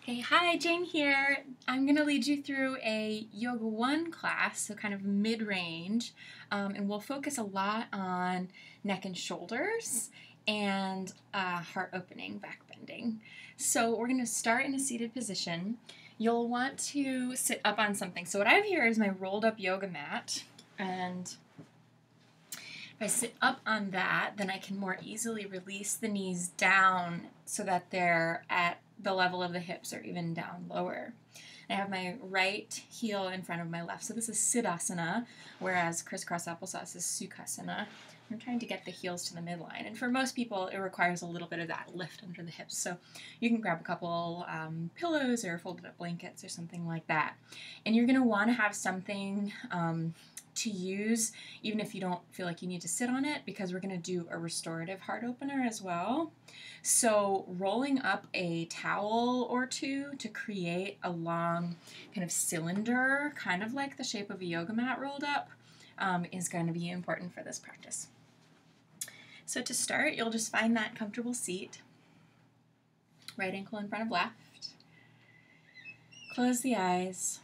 Okay, hi, Jane here. I'm going to lead you through a Yoga 1 class, so kind of mid-range, and we'll focus a lot on neck and shoulders and heart opening, back bending. So we're going to start in a seated position. You'll want to sit up on something. So what I have here is my rolled up yoga mat, and if I sit up on that, then I can more easily release the knees down so that they're at the level of the hips or even down lower. I have my right heel in front of my left. So this is Siddhasana, whereas crisscross applesauce is Sukhasana. I'm trying to get the heels to the midline. And for most people, it requires a little bit of that lift under the hips. So you can grab a couple pillows or folded up blankets or something like that. And you're going to want to have something to use, even if you don't feel like you need to sit on it, because we're going to do a restorative heart opener as well. So rolling up a towel or two to create a long kind of cylinder, kind of like the shape of a yoga mat rolled up, is going to be important for this practice. So to start, you'll just find that comfortable seat, right ankle in front of left, close the eyes.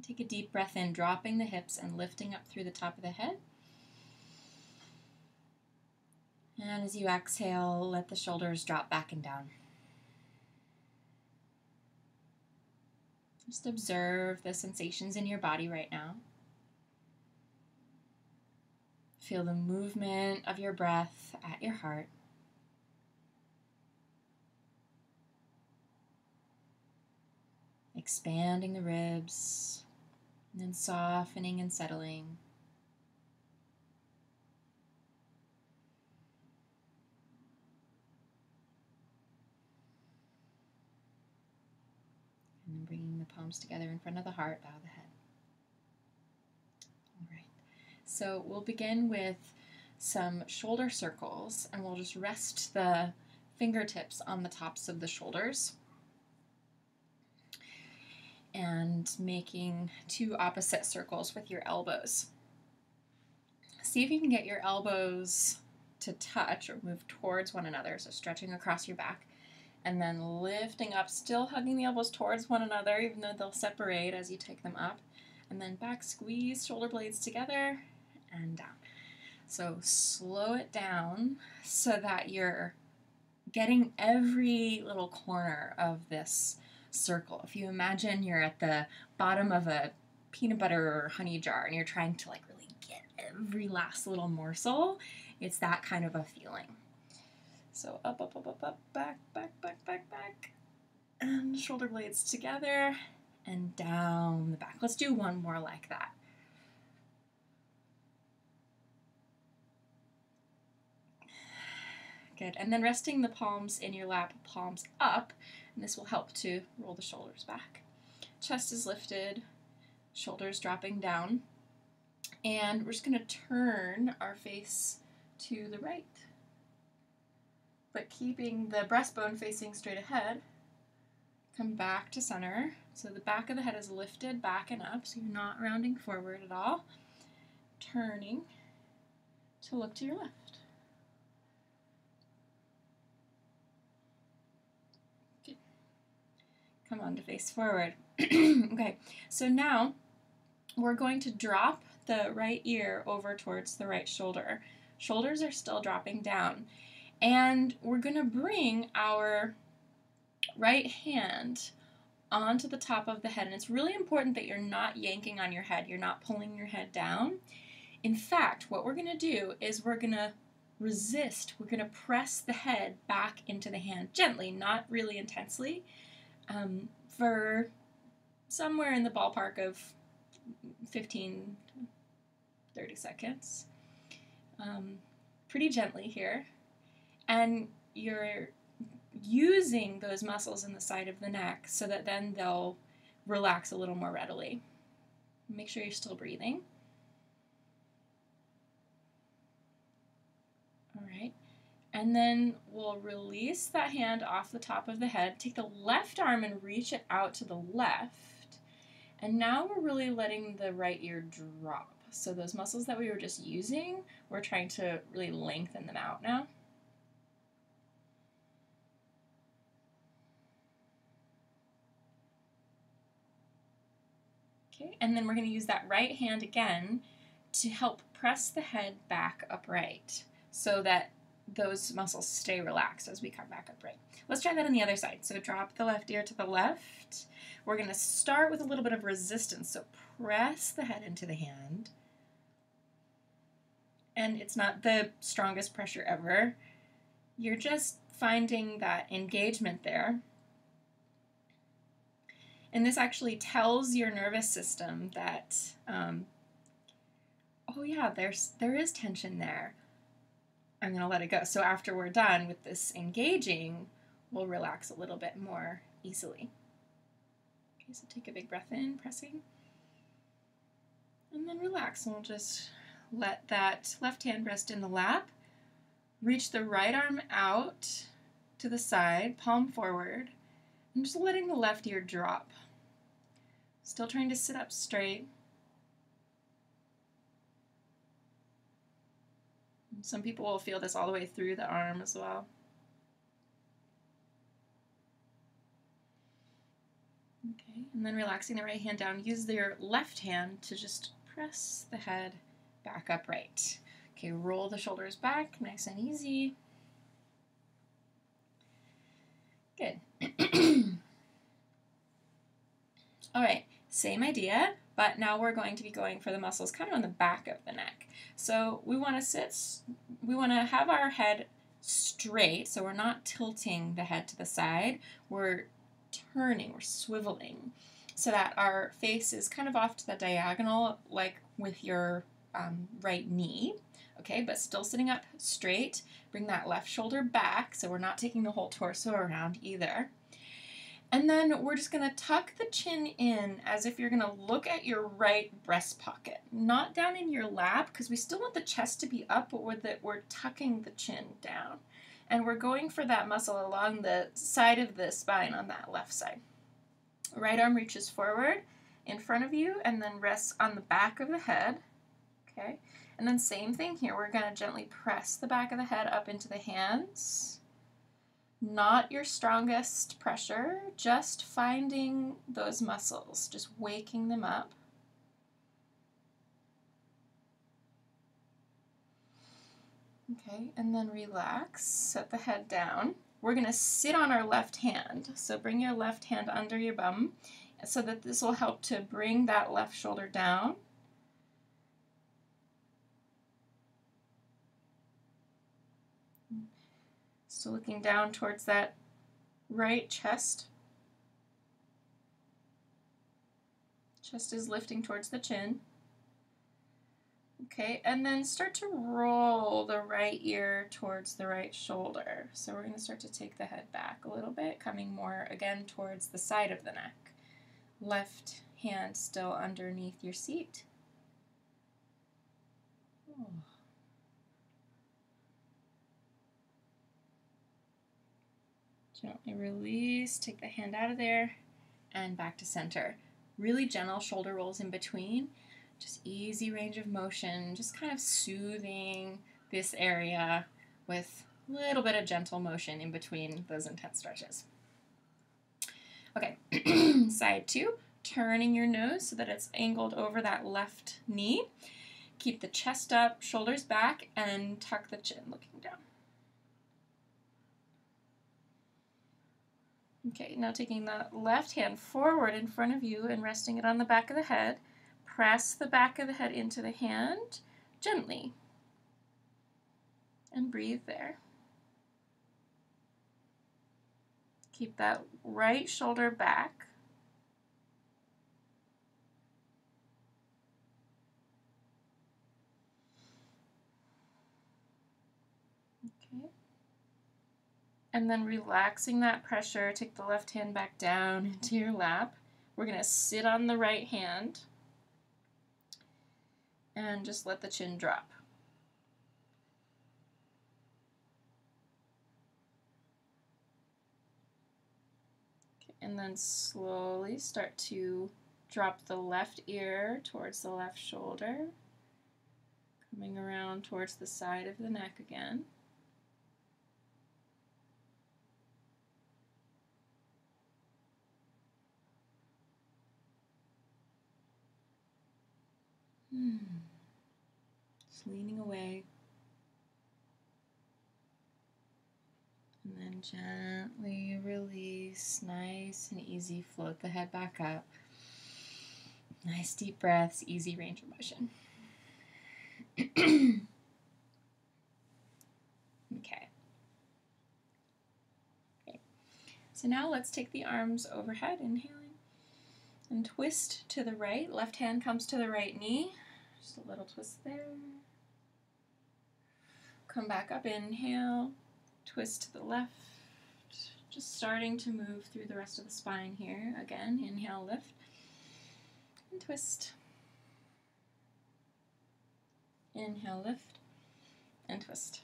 Take a deep breath in, dropping the hips and lifting up through the top of the head. And as you exhale, let the shoulders drop back and down. Just observe the sensations in your body right now. Feel the movement of your breath at your heart. Expanding the ribs. And then softening and settling. And then bringing the palms together in front of the heart, bow the head. All right. So we'll begin with some shoulder circles, and we'll just rest the fingertips on the tops of the shoulders. And making two opposite circles with your elbows. See if you can get your elbows to touch or move towards one another, so stretching across your back, and then lifting up, still hugging the elbows towards one another, even though they'll separate as you take them up, and then back squeeze, shoulder blades together, and down. So slow it down so that you're getting every little corner of this circle. If you imagine you're at the bottom of a peanut butter or honey jar and you're trying to really get every last little morsel, it's that kind of a feeling. So up, up, up, up, up, back, back, back, back, back, and shoulder blades together and down the back. Let's do one more like that. Good. And then resting the palms in your lap, palms up, and this will help to roll the shoulders back. Chest is lifted, shoulders dropping down, and we're just going to turn our face to the right, but keeping the breastbone facing straight ahead. Come back to center, so the back of the head is lifted back and up, so you're not rounding forward at all. Turning to look to your left. Come on to face forward. Okay, so now we're going to drop the right ear over towards the right shoulder. Shoulders are still dropping down. And we're going to bring our right hand onto the top of the head. And it's really important that you're not yanking on your head. You're not pulling your head down. In fact, what we're going to do is we're going to resist. We're going to press the head back into the hand gently, not really intensely. For somewhere in the ballpark of 15, 30 seconds. Pretty gently here. And you're using those muscles in the side of the neck so that then they'll relax a little more readily. Make sure you're still breathing. All right. And then we'll release that hand off the top of the head. Take the left arm and reach it out to the left. And now we're really letting the right ear drop. So those muscles that we were just using, we're trying to really lengthen them out now. Okay, and then we're going to use that right hand again to help press the head back upright so that those muscles stay relaxed as we come back upright. Let's try that on the other side. So drop the left ear to the left. We're going to start with a little bit of resistance. So press the head into the hand. And it's not the strongest pressure ever. You're just finding that engagement there. And this actually tells your nervous system that, oh yeah, there is tension there. I'm going to let it go. So after we're done with this engaging, we'll relax a little bit more easily. Okay, so take a big breath in, pressing. And then relax, and we'll just let that left hand rest in the lap. Reach the right arm out to the side, palm forward, and just letting the left ear drop. Still trying to sit up straight. Some people will feel this all the way through the arm as well. Okay, and then relaxing the right hand down, use your left hand to just press the head back upright. Okay, roll the shoulders back, nice and easy. Good. All right, same idea, but now we're going to be going for the muscles kind of on the back of the neck. So we want to have our head straight, so we're not tilting the head to the side. We're turning, we're swiveling, so that our face is kind of off to the diagonal, like with your right knee. Okay, but still sitting up straight. Bring that left shoulder back, so we're not taking the whole torso around either. And then we're just going to tuck the chin in as if you're going to look at your right breast pocket. Not down in your lap, because we still want the chest to be up, but we're tucking the chin down. And we're going for that muscle along the side of the spine on that left side. Right arm reaches forward in front of you and then rests on the back of the head. Okay, and then same thing here. We're going to gently press the back of the head up into the hands. Not your strongest pressure, just finding those muscles, just waking them up. Okay, and then relax, set the head down. We're going to sit on our left hand, so bring your left hand under your bum so that this will help to bring that left shoulder down. So looking down towards that right chest. Chest is lifting towards the chin. Okay, and then start to roll the right ear towards the right shoulder. So we're going to start to take the head back a little bit, coming more again towards the side of the neck. Left hand still underneath your seat. Oh. Gently release, take the hand out of there, and back to center. Really gentle shoulder rolls in between. Just easy range of motion, just kind of soothing this area with a little bit of gentle motion in between those intense stretches. Okay, side two, turning your nose so that it's angled over that left knee. Keep the chest up, shoulders back, and tuck the chin looking down. Okay, now taking the left hand forward in front of you and resting it on the back of the head. Press the back of the head into the hand gently and breathe there. Keep that right shoulder back. Okay. And then relaxing that pressure, take the left hand back down into your lap. We're going to sit on the right hand and just let the chin drop. Okay, and then slowly start to drop the left ear towards the left shoulder, coming around towards the side of the neck again. Just leaning away. And then gently release, nice and easy, float the head back up. Nice deep breaths, easy range of motion. Okay. So now let's take the arms overhead, inhaling, and twist to the right. Left hand comes to the right knee. Just a little twist there. Come back up, inhale. Twist to the left, just starting to move through the rest of the spine here. Again, inhale, lift, and twist. Inhale, lift, and twist.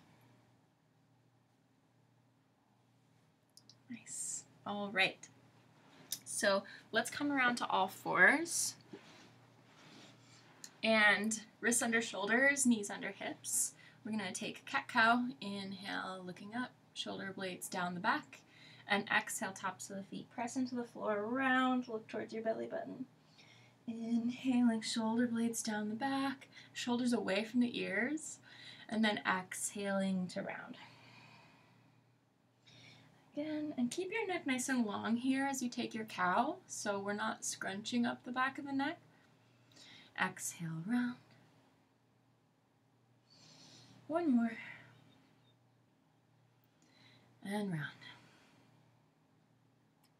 Nice. All right. So let's come around to all fours. And wrists under shoulders, knees under hips. We're going to take cat-cow, inhale, looking up, shoulder blades down the back, and exhale, tops of the feet. Press into the floor, round, look towards your belly button. Inhaling, shoulder blades down the back, shoulders away from the ears, and then exhaling to round. Again, and keep your neck nice and long here as you take your cow, so we're not scrunching up the back of the neck. Exhale, round. One more. And round.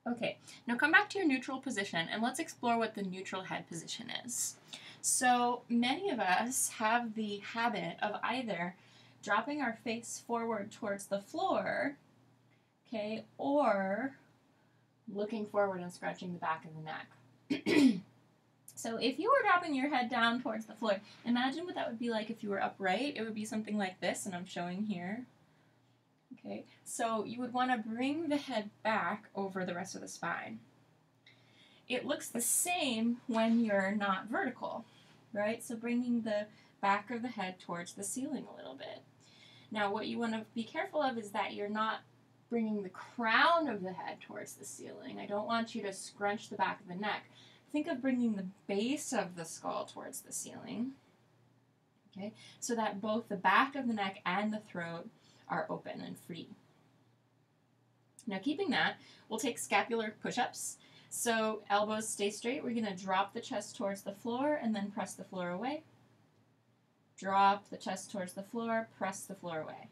Okay, now come back to your neutral position and let's explore what the neutral head position is. So many of us have the habit of either dropping our face forward towards the floor, okay, or looking forward and scratching the back of the neck. So if you were dropping your head down towards the floor, imagine what that would be like if you were upright. It would be something like this, and I'm showing here. Okay, so you would want to bring the head back over the rest of the spine. It looks the same when you're not vertical, right? So bringing the back of the head towards the ceiling a little bit. Now what you want to be careful of is that you're not bringing the crown of the head towards the ceiling. I don't want you to scrunch the back of the neck. Think of bringing the base of the skull towards the ceiling, okay, so that both the back of the neck and the throat are open and free. Now keeping that, we'll take scapular push-ups. So elbows stay straight. We're going to drop the chest towards the floor and then press the floor away. Drop the chest towards the floor, press the floor away.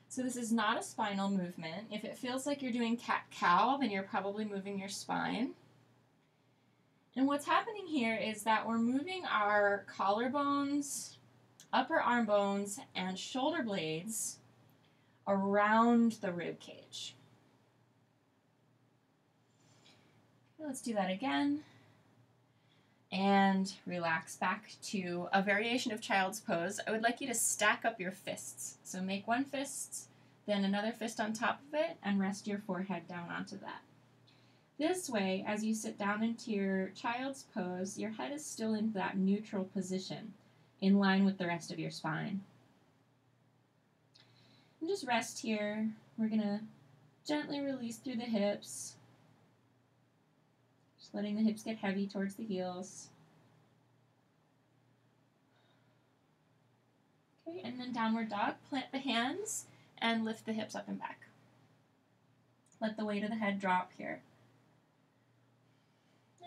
So this is not a spinal movement. If it feels like you're doing cat-cow, then you're probably moving your spine. And what's happening here is that we're moving our collarbones, upper arm bones, and shoulder blades around the rib cage. Okay, let's do that again. And relax back to a variation of child's pose. I would like you to stack up your fists. So make one fist, then another fist on top of it, and rest your forehead down onto that. This way, as you sit down into your child's pose, your head is still in that neutral position, in line with the rest of your spine. And just rest here. We're going to gently release through the hips, just letting the hips get heavy towards the heels. Okay, and then downward dog. Plant the hands and lift the hips up and back. Let the weight of the head drop here.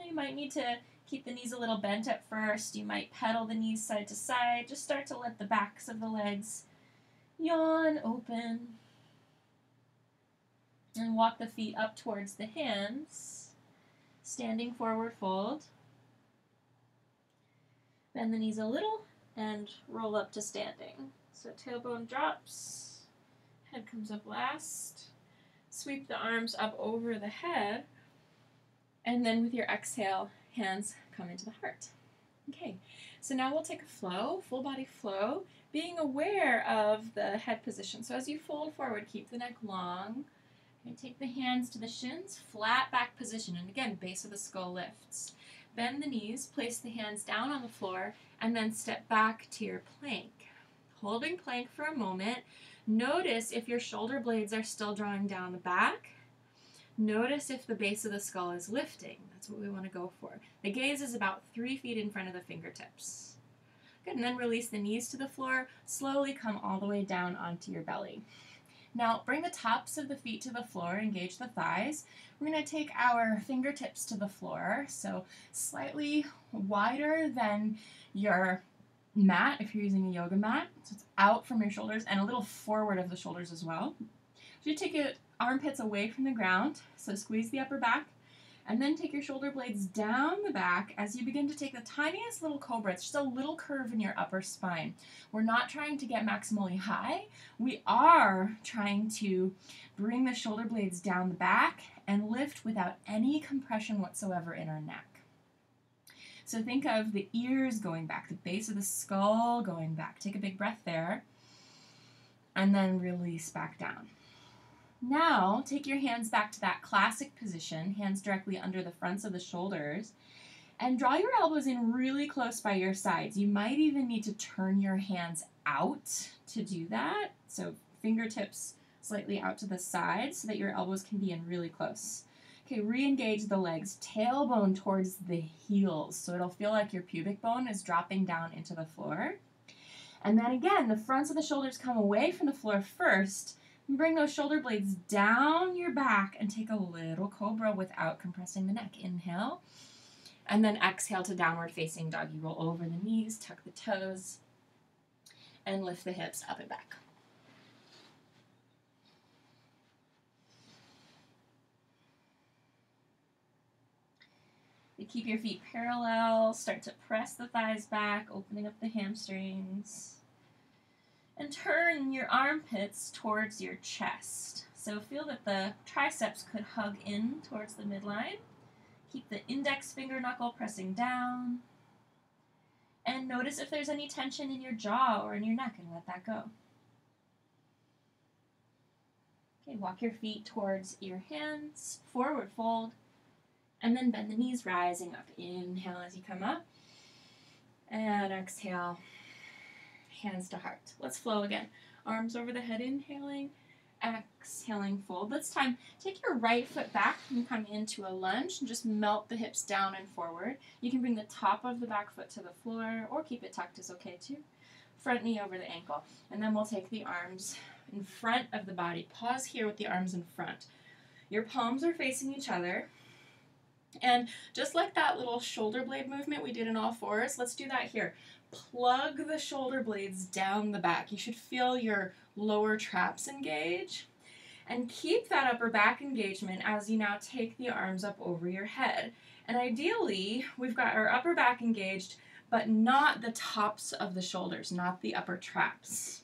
You might need to keep the knees a little bent at first. You might pedal the knees side to side. Just start to let the backs of the legs yawn open. And walk the feet up towards the hands. Standing forward fold. Bend the knees a little and roll up to standing. So tailbone drops. Head comes up last. Sweep the arms up over the head. And then with your exhale, hands come into the heart. Okay, so now we'll take a flow, full body flow, being aware of the head position. So as you fold forward, keep the neck long. Okay, take the hands to the shins, flat back position. And again, base of the skull lifts. Bend the knees, place the hands down on the floor, and then step back to your plank. Holding plank for a moment. Notice if your shoulder blades are still drawing down the back. Notice if the base of the skull is lifting. That's what we want to go for. The gaze is about 3 feet in front of the fingertips. Good, and then release the knees to the floor. Slowly come all the way down onto your belly. Now bring the tops of the feet to the floor, engage the thighs. We're going to take our fingertips to the floor, so slightly wider than your mat if you're using a yoga mat. So it's out from your shoulders and a little forward of the shoulders as well. So you take your armpits away from the ground, so squeeze the upper back, and then take your shoulder blades down the back as you begin to take the tiniest little cobra. It's just a little curve in your upper spine. We're not trying to get maximally high. We are trying to bring the shoulder blades down the back and lift without any compression whatsoever in our neck. So think of the ears going back, the base of the skull going back. Take a big breath there, and then release back down. Now, take your hands back to that classic position, hands directly under the fronts of the shoulders, and draw your elbows in really close by your sides. You might even need to turn your hands out to do that. So fingertips slightly out to the side so that your elbows can be in really close. Okay, re-engage the legs, tailbone towards the heels, so it'll feel like your pubic bone is dropping down into the floor. And then again, the fronts of the shoulders come away from the floor first. Bring those shoulder blades down your back and take a little cobra without compressing the neck. Inhale, and then exhale to downward facing dog. You roll over the knees, tuck the toes, and lift the hips up and back. You keep your feet parallel, start to press the thighs back, opening up the hamstrings. And turn your armpits towards your chest. So feel that the triceps could hug in towards the midline. Keep the index finger knuckle pressing down. And notice if there's any tension in your jaw or in your neck and let that go. Okay, walk your feet towards your hands, forward fold, and then bend the knees, rising up. Inhale as you come up, and exhale. Hands to heart. Let's flow again. Arms over the head, inhaling, exhaling, fold. This time, take your right foot back and come into a lunge and just melt the hips down and forward. You can bring the top of the back foot to the floor or keep it tucked is okay too. Front knee over the ankle. And then we'll take the arms in front of the body. Pause here with the arms in front. Your palms are facing each other. And just like that little shoulder blade movement we did in all fours, let's do that here. Plug the shoulder blades down the back. You should feel your lower traps engage. And keep that upper back engagement as you now take the arms up over your head. And ideally, we've got our upper back engaged, but not the tops of the shoulders, not the upper traps.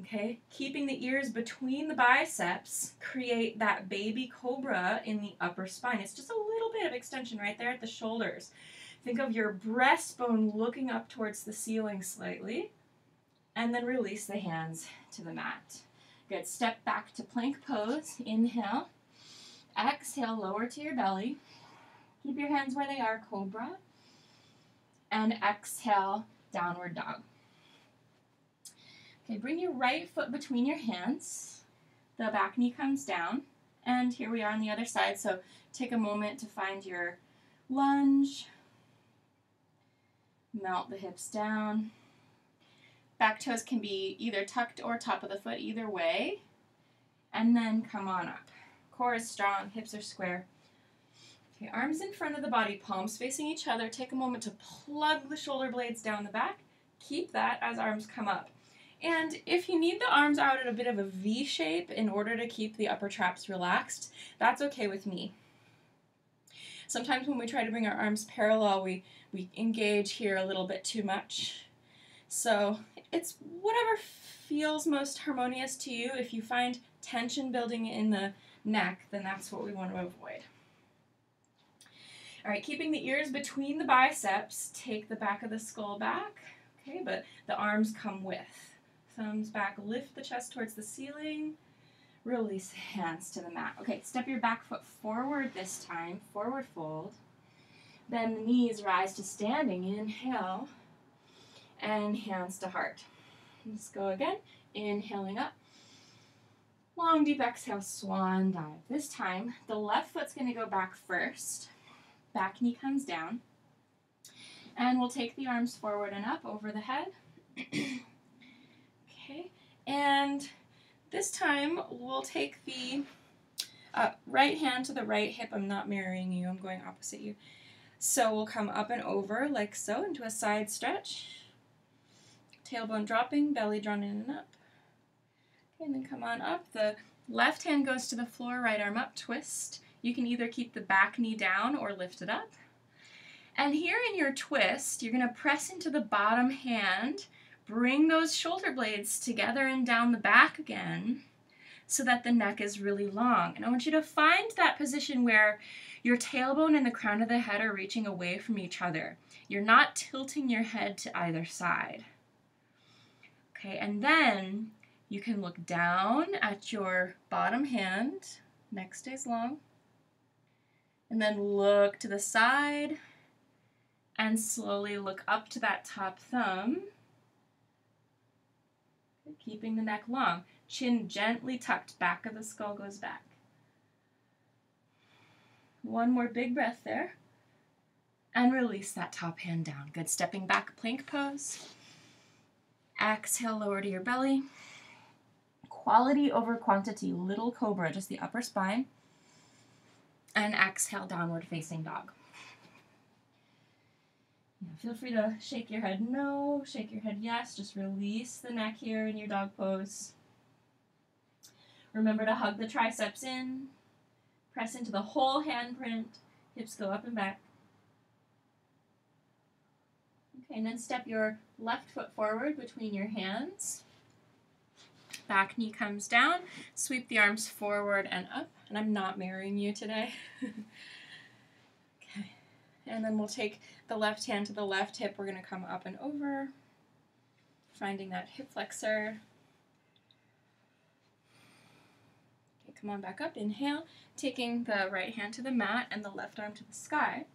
Okay, keeping the ears between the biceps, create that baby cobra in the upper spine. It's just a little bit of extension right there at the shoulders. Think of your breastbone looking up towards the ceiling slightly, and then release the hands to the mat. Good, step back to plank pose, inhale, exhale, lower to your belly, keep your hands where they are, cobra, and exhale, downward dog. Okay, bring your right foot between your hands, the back knee comes down, and here we are on the other side, so take a moment to find your lunge. Melt the hips down. Back toes can be either tucked or top of the foot, either way. And then come on up. Core is strong, hips are square. Okay, arms in front of the body, palms facing each other. Take a moment to plug the shoulder blades down the back. Keep that as arms come up. And if you need the arms out at a bit of a V shape in order to keep the upper traps relaxed, that's okay with me. Sometimes when we try to bring our arms parallel, we engage here a little bit too much. So it's whatever feels most harmonious to you. If you find tension building in the neck, then that's what we want to avoid. All right, keeping the ears between the biceps, take the back of the skull back, okay, but the arms come with. Thumbs back, lift the chest towards the ceiling, release the hands to the mat. Okay, step your back foot forward this time, forward fold. Then the knees rise to standing, inhale, and hands to heart. Let's go again, inhaling up. Long deep exhale, swan dive. This time, the left foot's gonna go back first. Back knee comes down. And we'll take the arms forward and up over the head. Okay, and this time we'll take the right hand to the right hip. I'm not mirroring you, I'm going opposite you. So we'll come up and over like so into a side stretch. Tailbone dropping, belly drawn in and up. Okay, and then come on up. The left hand goes to the floor, right arm up, twist. You can either keep the back knee down or lift it up. And here in your twist, you're going to press into the bottom hand, bring those shoulder blades together and down the back again so that the neck is really long. And I want you to find that position where your tailbone and the crown of the head are reaching away from each other. You're not tilting your head to either side. Okay, and then you can look down at your bottom hand, neck stays long, and then look to the side and slowly look up to that top thumb, keeping the neck long. Chin gently tucked, back of the skull goes back. One more big breath there. And release that top hand down. Good. Stepping back, plank pose. Exhale, lower to your belly. Quality over quantity, little cobra, just the upper spine. And exhale, downward facing dog. Feel free to shake your head no, shake your head yes. Just release the neck here in your dog pose. Remember to hug the triceps in. Press into the whole handprint. Hips go up and back. Okay, and then step your left foot forward between your hands. Back knee comes down. Sweep the arms forward and up. And I'm not mirroring you today. Okay. And then we'll take the left hand to the left hip. We're going to come up and over, finding that hip flexor. Okay, come on back up. Inhale, taking the right hand to the mat and the left arm to the sky.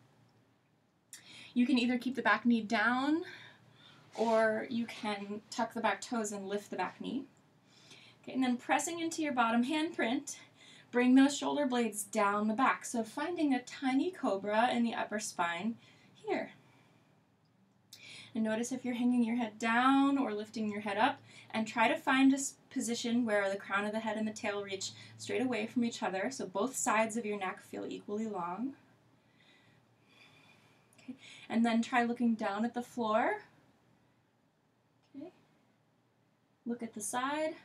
You can either keep the back knee down or you can tuck the back toes and lift the back knee. Okay, and then pressing into your bottom handprint, bring those shoulder blades down the back. So finding a tiny cobra in the upper spine here. And notice if you're hanging your head down or lifting your head up, and try to find a position where the crown of the head and the tail reach straight away from each other, so both sides of your neck feel equally long. Okay. And then try looking down at the floor. Okay. Look at the side.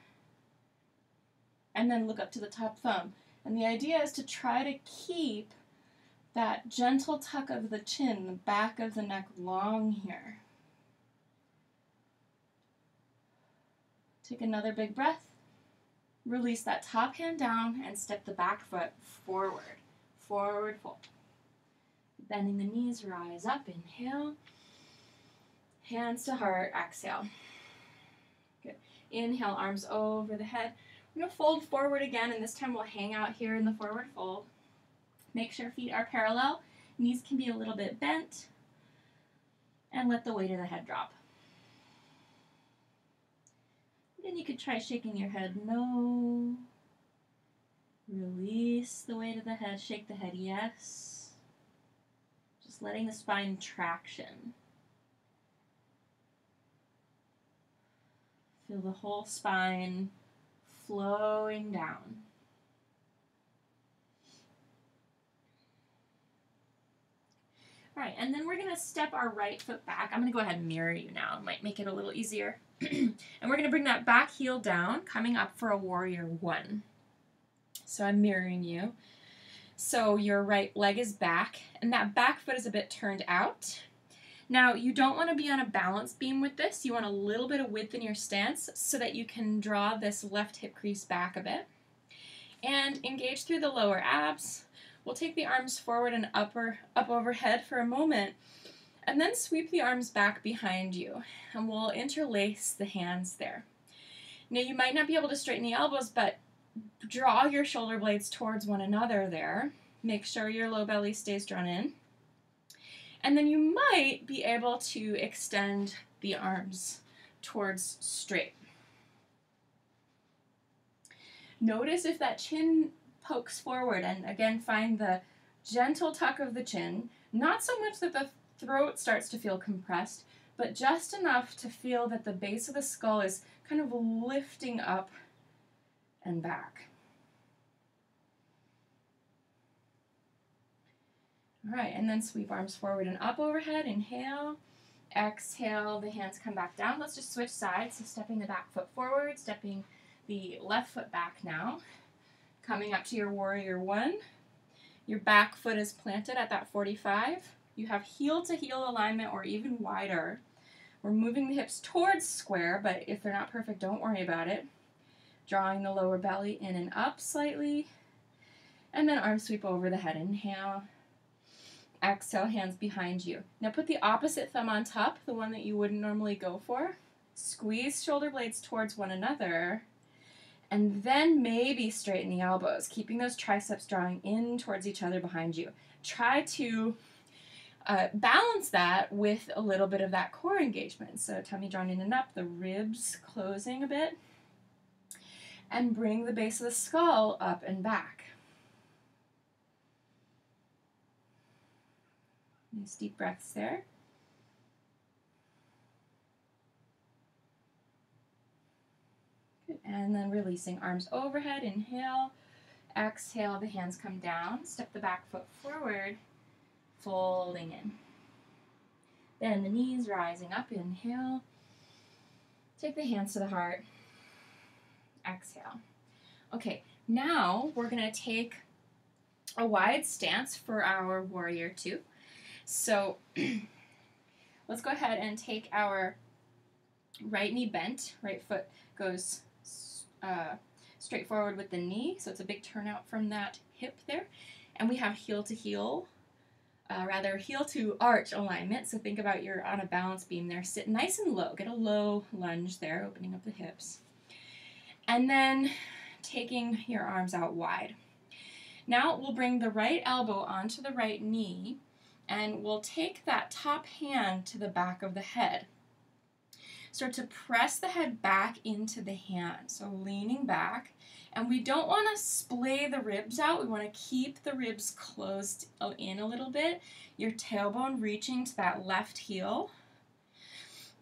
And then look up to the top thumb. And the idea is to try to keep that gentle tuck of the chin, the back of the neck long here. Take another big breath. Release that top hand down and step the back foot forward. Forward fold. Bending the knees, rise up, inhale. Hands to heart, exhale. Good. Inhale, arms over the head. We're going to fold forward again, and this time we'll hang out here in the forward fold. Make sure feet are parallel. Knees can be a little bit bent. And let the weight of the head drop. Then you could try shaking your head no. Release the weight of the head. Shake the head yes. Just letting the spine traction. Feel the whole spine flowing down. All right, and then we're going to step our right foot back. I'm going to go ahead and mirror you now. It might make it a little easier. And we're going to bring that back heel down, coming up for a warrior one. So I'm mirroring you. So your right leg is back, and that back foot is a bit turned out. Now, you don't want to be on a balance beam with this. You want a little bit of width in your stance so that you can draw this left hip crease back a bit. And engage through the lower abs. We'll take the arms forward and up overhead for a moment, and then sweep the arms back behind you, and we'll interlace the hands there. Now, you might not be able to straighten the elbows, but draw your shoulder blades towards one another there. Make sure your low belly stays drawn in. And then you might be able to extend the arms towards straight. Notice if that chin pokes forward, and again find the gentle tuck of the chin, not so much that the throat starts to feel compressed, but just enough to feel that the base of the skull is kind of lifting up and back. All right, and then sweep arms forward and up overhead. Inhale. Exhale, the hands come back down. Let's just switch sides. So stepping the back foot forward, stepping the left foot back now. Coming up to your warrior one. Your back foot is planted at that 45. You have heel to heel alignment or even wider. We're moving the hips towards square, but if they're not perfect, don't worry about it. Drawing the lower belly in and up slightly. And then arm sweep over the head. Inhale. Exhale, hands behind you. Now put the opposite thumb on top, the one that you wouldn't normally go for. Squeeze shoulder blades towards one another. And then maybe straighten the elbows, keeping those triceps drawing in towards each other behind you. Try to balance that with a little bit of that core engagement. So tummy drawn in and up, the ribs closing a bit. And bring the base of the skull up and back. Nice deep breaths there. Good. And then releasing arms overhead. Inhale. Exhale, the hands come down. Step the back foot forward, folding in. Bend the knees, rising up. Inhale. Take the hands to the heart. Exhale. Okay, now we're going to take a wide stance for our warrior two. So let's go ahead and take our right knee bent. Right foot goes straight forward with the knee, so it's a big turnout from that hip there. And we have heel to heel, heel to arch alignment. So think about you're on a balance beam there. Sit nice and low. Get a low lunge there, opening up the hips. And then taking your arms out wide. Now we'll bring the right elbow onto the right knee, and we'll take that top hand to the back of the head. Start to press the head back into the hand, so leaning back. And we don't want to splay the ribs out. We want to keep the ribs closed in a little bit. Your tailbone reaching to that left heel.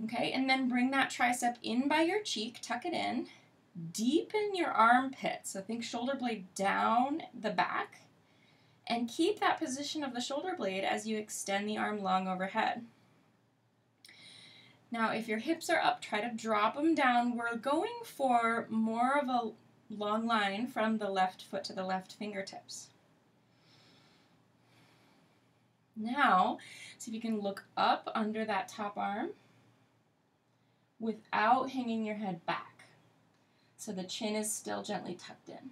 Okay, and then bring that tricep in by your cheek, tuck it in. Deepen your armpit, so think shoulder blade down the back. And keep that position of the shoulder blade as you extend the arm long overhead. Now, if your hips are up, try to drop them down. We're going for more of a long line from the left foot to the left fingertips. Now, see if you can look up under that top arm without hanging your head back. So the chin is still gently tucked in.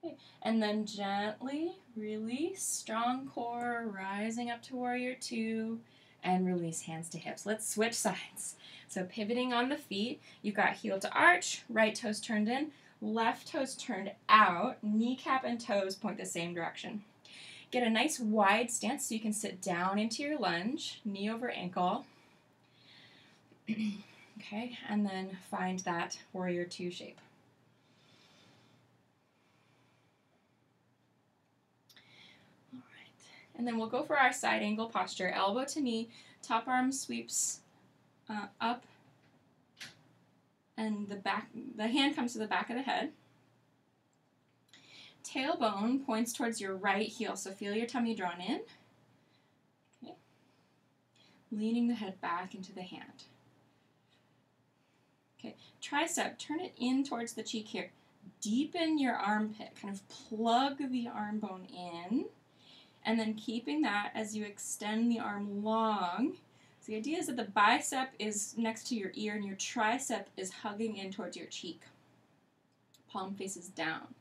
Okay, and then gently release, strong core, rising up to warrior two, and release hands to hips. Let's switch sides. So pivoting on the feet, you've got heel to arch, right toes turned in, left toes turned out, kneecap and toes point the same direction. Get a nice wide stance so you can sit down into your lunge, knee over ankle. Okay, and then find that warrior two shape. All right, and then we'll go for our side angle posture. Elbow to knee, top arm sweeps up, and the hand comes to the back of the head. Tailbone points towards your right heel, so feel your tummy drawn in. Okay, leaning the head back into the hand. Okay, tricep, turn it in towards the cheek here. Deepen your armpit, kind of plug the arm bone in, and then keeping that as you extend the arm long. So the idea is that the bicep is next to your ear and your tricep is hugging in towards your cheek. Palm faces down.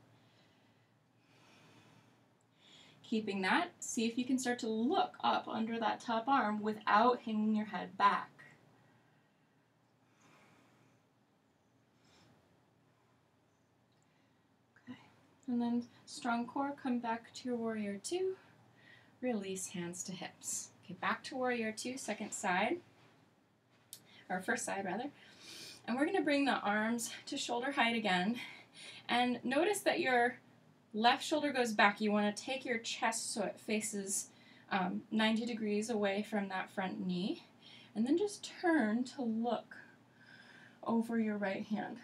Keeping that, see if you can start to look up under that top arm without hanging your head back. And then strong core, come back to your warrior two. Release hands to hips. Okay, back to warrior two, second side. Or first side, rather. And we're going to bring the arms to shoulder height again. And notice that your left shoulder goes back. You want to take your chest so it faces 90 degrees away from that front knee, and then just turn to look over your right hand.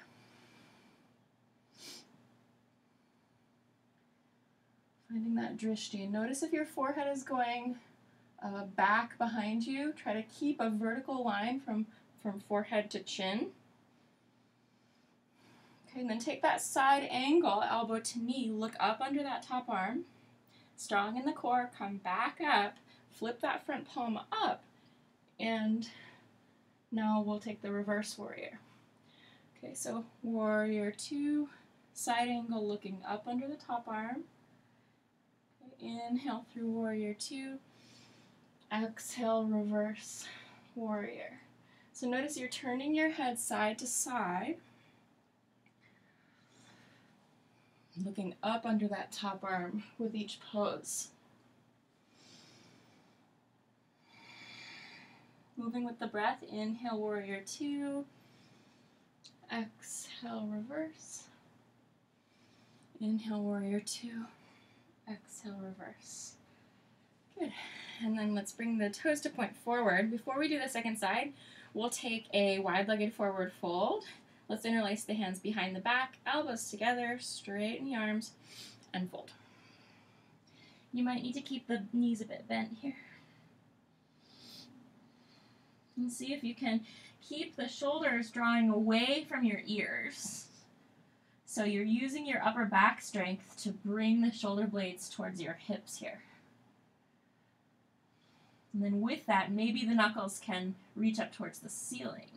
Finding that drishti. Notice if your forehead is going back behind you. Try to keep a vertical line from forehead to chin. Okay, and then take that side angle, elbow to knee, look up under that top arm. Strong in the core, come back up, flip that front palm up, and now we'll take the reverse warrior. Okay, so warrior 2, side angle looking up under the top arm. Okay, inhale through warrior 2, exhale, reverse warrior. So notice you're turning your head side to side, looking up under that top arm with each pose. Moving with the breath, inhale, warrior 2, exhale, reverse. Inhale, warrior 2, exhale, reverse. Good. And then let's bring the toes to point forward. Before we do the second side, we'll take a wide-legged forward fold. Let's interlace the hands behind the back, elbows together, straighten the arms, and fold. You might need to keep the knees a bit bent here. And see if you can keep the shoulders drawing away from your ears. So you're using your upper back strength to bring the shoulder blades towards your hips here. And then with that, maybe the knuckles can reach up towards the ceiling.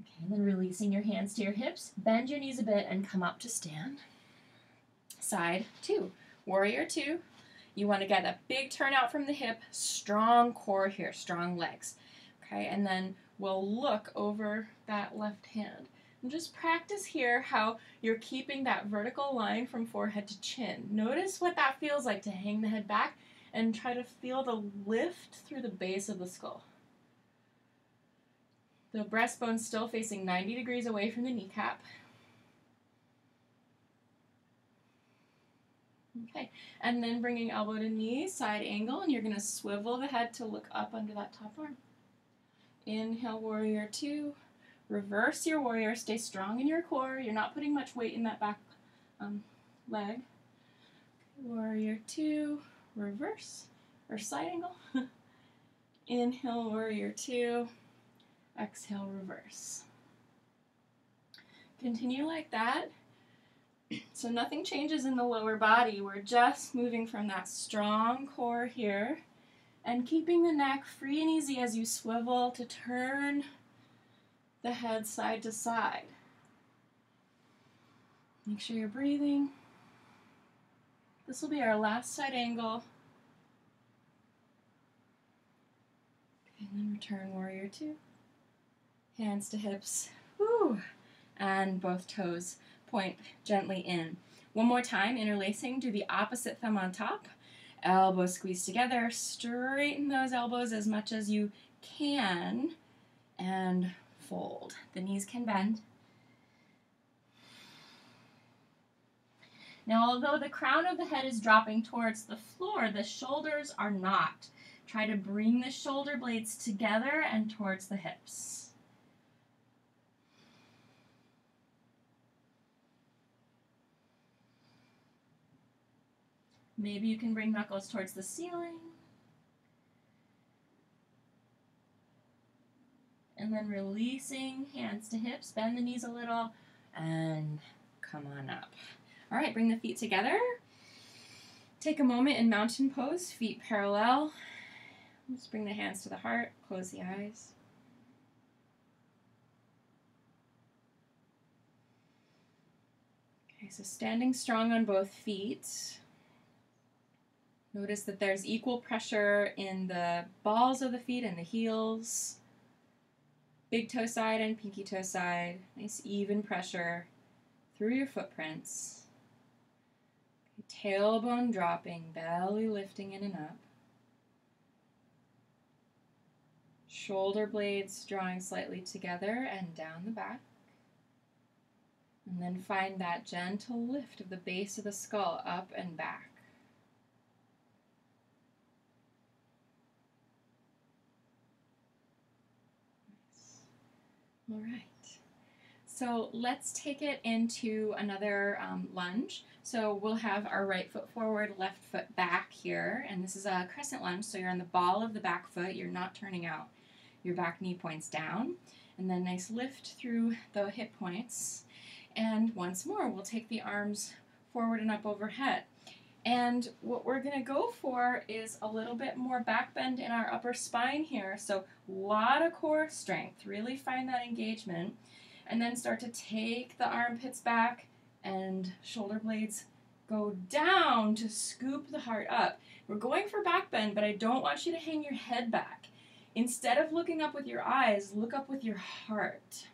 Okay, and then releasing your hands to your hips, bend your knees a bit and come up to stand. Side 2, warrior 2. You want to get a big turnout from the hip, strong core here, strong legs. Okay, and then we'll look over that left hand. And just practice here how you're keeping that vertical line from forehead to chin. Notice what that feels like to hang the head back and try to feel the lift through the base of the skull. The breastbone's still facing 90 degrees away from the kneecap. Okay, and then bringing elbow to knee, side angle, and you're going to swivel the head to look up under that top arm. Inhale, warrior 2. Reverse your warrior. Stay strong in your core. You're not putting much weight in that back leg. Warrior 2. Reverse, or side angle. Inhale, warrior 2. Exhale, reverse. Continue like that. So nothing changes in the lower body. We're just moving from that strong core here and keeping the neck free and easy as you swivel to turn the head side to side. Make sure you're breathing. This will be our last side angle. Okay, and then return warrior 2. Hands to hips. Woo! And both toes point gently in. One more time, interlacing, do the opposite thumb on top. Elbows squeeze together, straighten those elbows as much as you can, and fold. The knees can bend. Now, although the crown of the head is dropping towards the floor, the shoulders are not. Try to bring the shoulder blades together and towards the hips. Maybe you can bring knuckles towards the ceiling. And then releasing, hands to hips, bend the knees a little, and come on up. All right, bring the feet together. Take a moment in mountain pose, feet parallel. Just bring the hands to the heart, close the eyes. Okay, so standing strong on both feet. Notice that there's equal pressure in the balls of the feet and the heels. Big toe side and pinky toe side. Nice even pressure through your footprints. Tailbone dropping, belly lifting in and up. Shoulder blades drawing slightly together and down the back. And then find that gentle lift of the base of the skull up and back. All right. So let's take it into another lunge. So we'll have our right foot forward, left foot back here, and this is a crescent lunge, so you're on the ball of the back foot, you're not turning out. Your back knee points down, and then nice lift through the hip points. And once more, we'll take the arms forward and up overhead. And what we're going to go for is a little bit more back bend in our upper spine here, so a lot of core strength, really find that engagement. And then start to take the armpits back and shoulder blades go down to scoop the heart up. We're going for back bend, but I don't want you to hang your head back. Instead of looking up with your eyes, look up with your heart.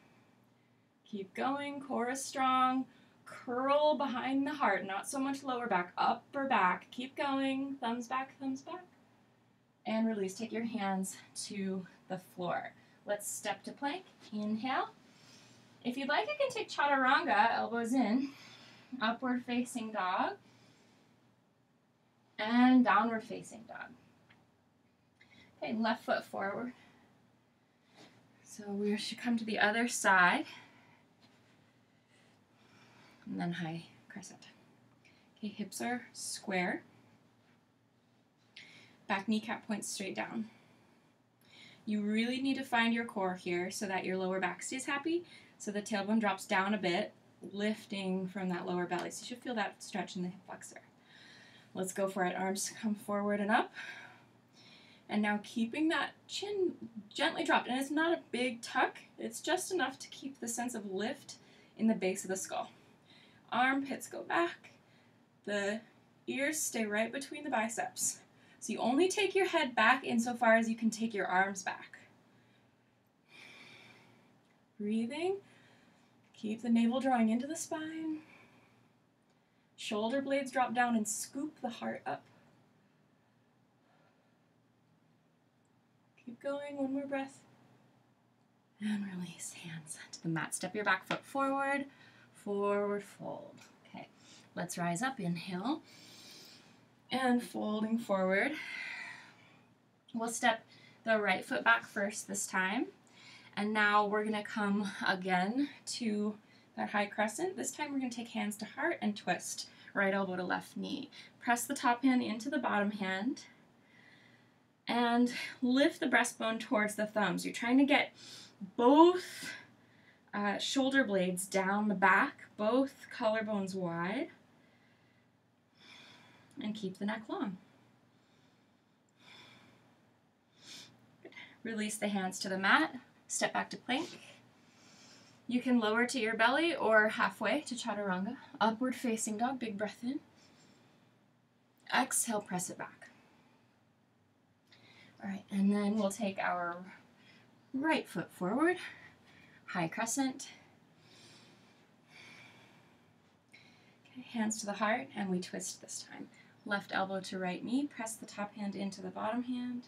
Keep going, core is strong. Curl behind the heart, not so much lower back, upper back. Keep going, thumbs back, and release. Take your hands to the floor. Let's step to plank. Inhale. If you'd like, you can take chaturanga, elbows in, upward facing dog, and downward facing dog. Okay, left foot forward. So we should come to the other side, and then high crescent. Okay, hips are square. Back kneecap points straight down. You really need to find your core here so that your lower back stays happy. So the tailbone drops down a bit, lifting from that lower belly. So you should feel that stretch in the hip flexor. Let's go for it. Arms come forward and up. And now keeping that chin gently dropped. And it's not a big tuck. It's just enough to keep the sense of lift in the base of the skull. Armpits go back. The ears stay right between the biceps. So you only take your head back insofar as you can take your arms back. Breathing. Keep the navel drawing into the spine. Shoulder blades drop down and scoop the heart up. Keep going, one more breath. And release, hands to the mat. Step your back foot forward, forward fold. Okay, let's rise up, inhale. And folding forward. We'll step the right foot back first this time. And now we're going to come again to that high crescent. This time we're going to take hands to heart and twist. Right elbow to left knee. Press the top hand into the bottom hand. And lift the breastbone towards the thumbs. You're trying to get both shoulder blades down the back, both collarbones wide. And keep the neck long. Good. Release the hands to the mat. Step back to plank. You can lower to your belly or halfway to chaturanga. Upward facing dog, big breath in. Exhale, press it back. All right, and then we'll take our right foot forward, high crescent. Okay, hands to the heart, and we twist this time. Left elbow to right knee, press the top hand into the bottom hand.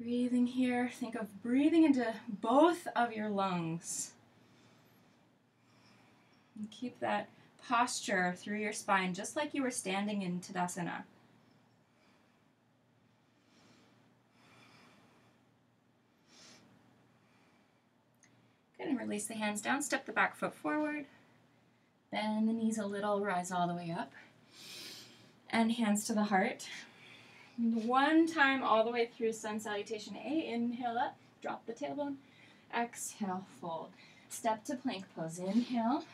Breathing here, think of breathing into both of your lungs. And keep that posture through your spine, just like you were standing in Tadasana. Good, and release the hands down, step the back foot forward. Bend the knees a little, rise all the way up. And hands to the heart. One time all the way through Sun Salutation A. Inhale up, drop the tailbone. Exhale, fold. Step to plank pose. Inhale.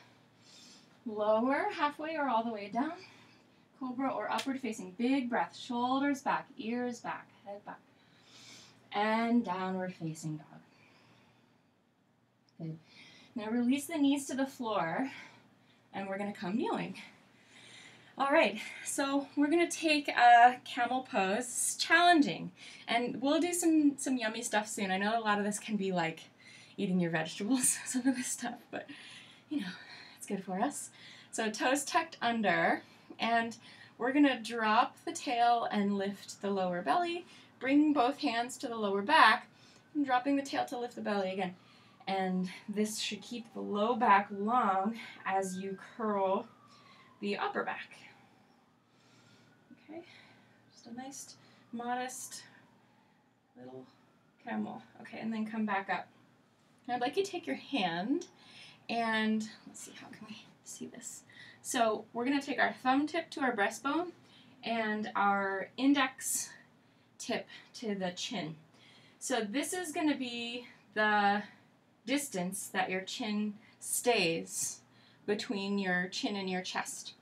Lower, halfway or all the way down. Cobra or upward facing. Big breath. Shoulders back, ears back, head back. And downward facing dog. Good. Now release the knees to the floor. And we're going to come kneeling. All right, so we're going to take a camel pose. It's challenging, and we'll do some yummy stuff soon. I know a lot of this can be like eating your vegetables, some of this stuff, but you know, it's good for us. So toes tucked under, and we're going to drop the tail and lift the lower belly, bring both hands to the lower back, and dropping the tail to lift the belly again. And this should keep the low back long as you curl the upper back. Okay, just a nice, modest Little camel. Okay, and then come back up. I'd like you to take your hand and, let's see, how can we see this? So we're going to take our thumb tip to our breastbone and our index tip to the chin. So this is going to be the distance that your chin stays between your chin and your chest.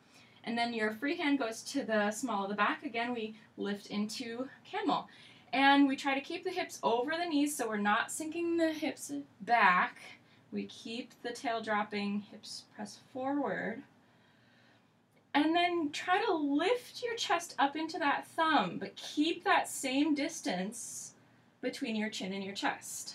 And then your free hand goes to the small of the back. Again, we lift into camel. And we try to keep the hips over the knees so we're not sinking the hips back. We keep the tail dropping, hips press forward. And then try to lift your chest up into that thumb, but keep that same distance between your chin and your chest.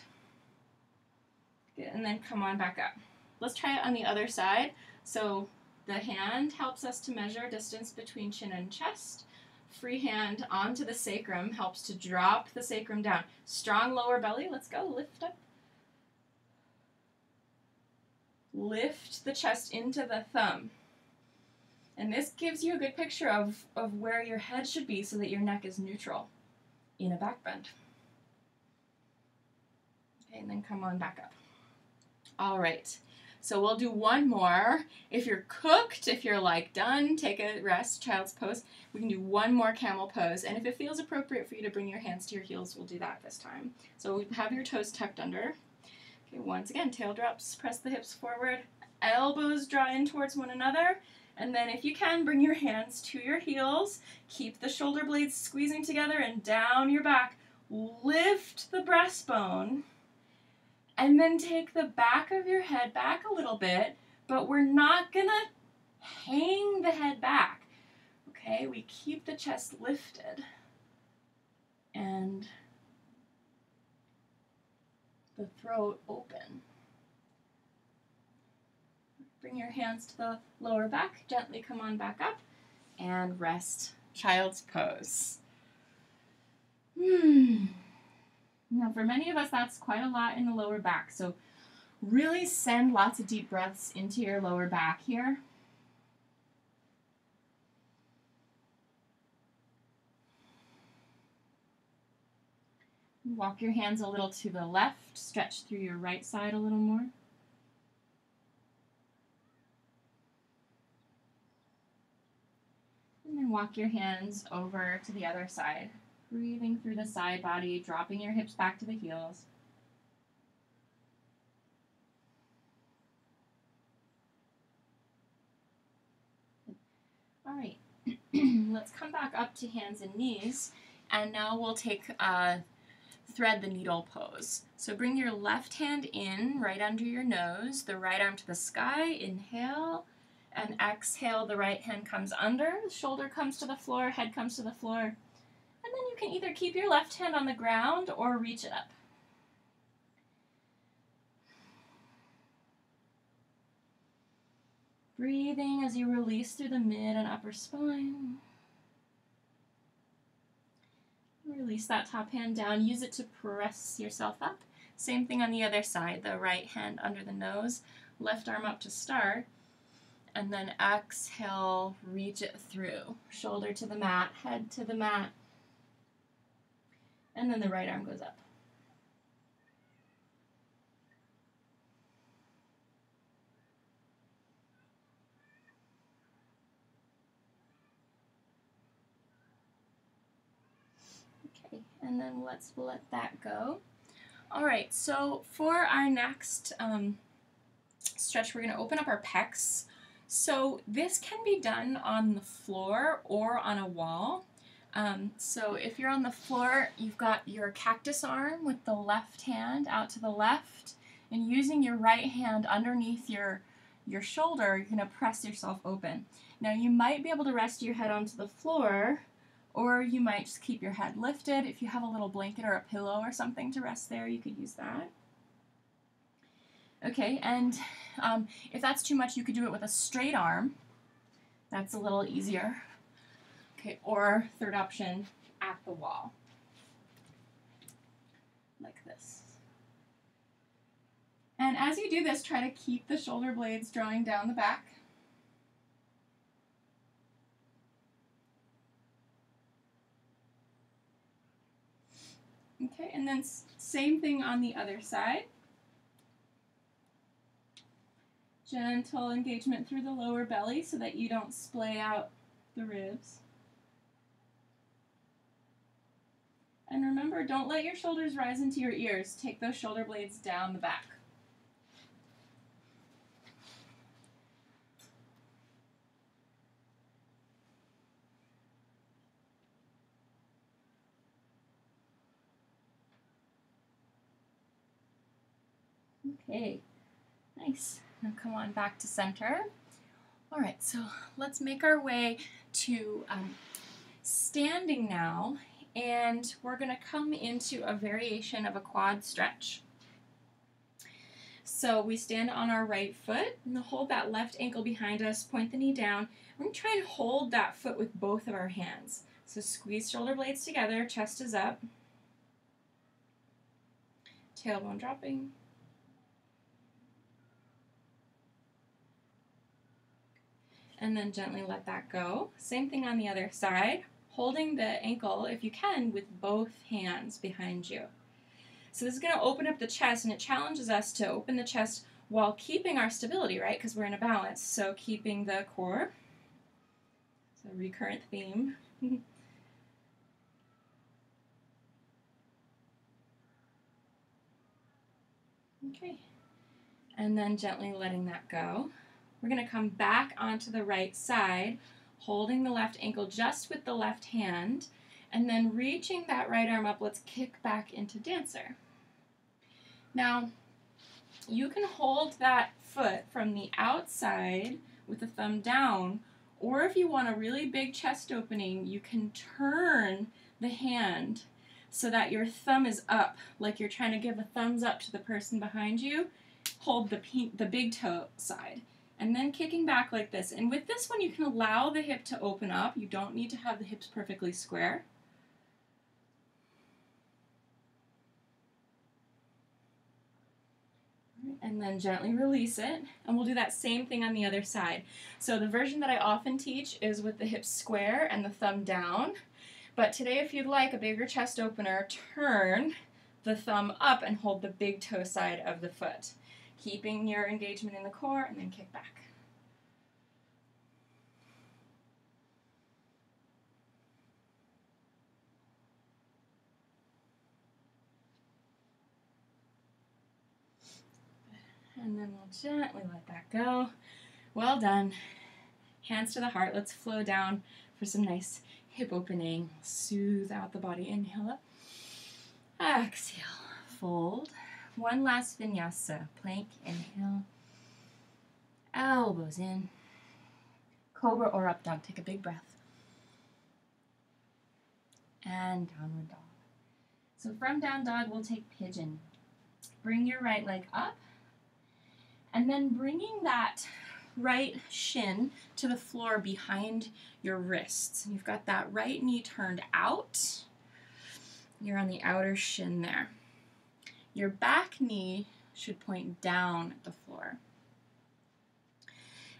Good, and then come on back up. Let's try it on the other side. So the hand helps us to measure distance between chin and chest. Free hand onto the sacrum helps to drop the sacrum down. Strong lower belly. Let's go. Lift up. Lift the chest into the thumb. And this gives you a good picture of where your head should be so that your neck is neutral in a back bend. Okay, and then come on back up. All right. So we'll do one more. If you're cooked, if you're like done, take a rest, child's pose. We can do one more camel pose. And if it feels appropriate for you to bring your hands to your heels, we'll do that this time. So have your toes tucked under. Okay, once again, tail drops, press the hips forward, elbows draw in towards one another. And then if you can, bring your hands to your heels. Keep the shoulder blades squeezing together and down your back. Lift the breastbone. And then take the back of your head back a little bit, but we're not gonna hang the head back. Okay, we keep the chest lifted. And the throat open. Bring your hands to the lower back, gently come on back up, and rest, child's pose. Now, for many of us, that's quite a lot in the lower back, so really send lots of deep breaths into your lower back here. Walk your hands a little to the left, stretch through your right side a little more. And then walk your hands over to the other side. Breathing through the side body, dropping your hips back to the heels. All right, let's come back up to hands and knees, and now we'll take thread the needle pose. So bring your left hand in right under your nose, the right arm to the sky, inhale, and exhale, the right hand comes under, the shoulder comes to the floor, head comes to the floor. And then you can either keep your left hand on the ground or reach it up. Breathing as you release through the mid and upper spine. Release that top hand down. Use it to press yourself up. Same thing on the other side. The right hand under the nose, left arm up to start. And then exhale, reach it through. Shoulder to the mat, head to the mat. And then the right arm goes up. Okay, and then let's let that go. All right, so for our next stretch, we're going to open up our pecs. So this can be done on the floor or on a wall. So if you're on the floor, you've got your cactus arm with the left hand out to the left, and using your right hand underneath your shoulder, you're going to press yourself open. Now you might be able to rest your head onto the floor, or you might just keep your head lifted. If you have a little blanket or a pillow or something to rest there, you could use that. Okay, and if that's too much, you could do it with a straight arm. That's a little easier. Okay, or third option, at the wall, like this. And as you do this, try to keep the shoulder blades drawing down the back. Okay, and then same thing on the other side. Gentle engagement through the lower belly so that you don't splay out the ribs. And remember, don't let your shoulders rise into your ears. Take those shoulder blades down the back. Okay, nice. Now come on back to center. All right, so let's make our way to standing now, and we're going to come into a variation of a quad stretch. So we stand on our right foot and hold that left ankle behind us, point the knee down. We're going to try and hold that foot with both of our hands. So squeeze shoulder blades together, chest is up, tailbone dropping. And then gently let that go. Same thing on the other side, holding the ankle, if you can, with both hands behind you. So this is going to open up the chest, and it challenges us to open the chest while keeping our stability, right? Because we're in a balance. So keeping the core. So recurrent theme. Okay. And then gently letting that go. We're going to come back onto the right side, holding the left ankle just with the left hand, and then reaching that right arm up. Let's kick back into dancer. Now, you can hold that foot from the outside with the thumb down, or if you want a really big chest opening, you can turn the hand so that your thumb is up, like you're trying to give a thumbs up to the person behind you. Hold the big toe side. And then kicking back like this. And with this one, you can allow the hip to open up. You don't need to have the hips perfectly square. And then gently release it. And we'll do that same thing on the other side. So the version that I often teach is with the hips square and the thumb down. But today, if you'd like a bigger chest opener, turn the thumb up and hold the big toe side of the foot, keeping your engagement in the core, and then kick back. And then we'll gently let that go. Well done. Hands to the heart. Let's flow down for some nice hip opening. Soothe out the body. Inhale up. Exhale. Fold. One last vinyasa. Plank. Inhale. Elbows in. Cobra or up dog. Take a big breath. And downward dog. So from down dog, we'll take pigeon. Bring your right leg up. And then bringing that right shin to the floor behind your wrists. And you've got that right knee turned out. You're on the outer shin there. Your back knee should point down at the floor.